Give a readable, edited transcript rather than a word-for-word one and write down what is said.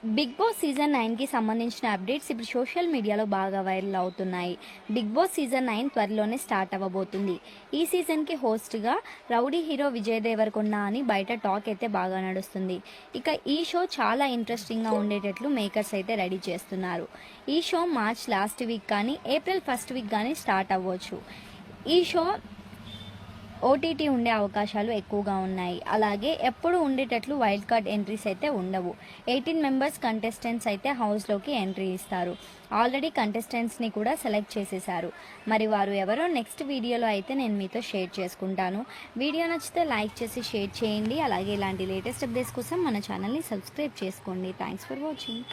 Big boss season 9కి సంబంధించిన updates ఇప్పుడు సోషల్ మీడియాలో బాగా వైరల్ అవుతున్నాయి. బిగ్ బాస్ సీజన్ 9 త్వరలోనే స్టార్ట్ అవ్వబోతుంది. ఈ సీజన్కి హోస్ట్గా రౌడీ హీరో విజయ్ దేవరకొండ అని బయట టాక్ అయితే బాగా నడుస్తుంది. ఇక ఈ షో చాలా ఇంట్రెస్టింగ్గా ఉండేటట్లు మేకర్స్ అయితే రెడీ చేస్తున్నారు. ఈ షో మార్చ్ లాస్ట్ వీక్ కానీ ఏప్రిల్ ఫస్ట్ వీక్ కానీ స్టార్ట్ అవ్వచ్చు. ఈ షో ఓటీటీ ఉండే అవకాశాలు ఎక్కువగా ఉన్నాయి. అలాగే ఎప్పుడు ఉండేటట్లు వైల్డ్ కార్డ్ ఎంట్రీస్ అయితే ఉండవు. 18 మెంబర్స్ కంటెస్టెంట్స్ అయితే హౌస్లోకి ఎంట్రీ ఇస్తారు. ఆల్రెడీ కంటెస్టెంట్స్ని కూడా సెలెక్ట్ చేసేశారు. మరి వారు ఎవరో నెక్స్ట్ వీడియోలో అయితే నేను మీతో షేర్ చేసుకుంటాను. వీడియో నచ్చితే లైక్ చేసి షేర్ చేయండి. అలాగే ఇలాంటి లేటెస్ట్ అప్డేట్స్ కోసం మన ఛానల్ని సబ్స్క్రైబ్ చేసుకోండి. Thanks for watching.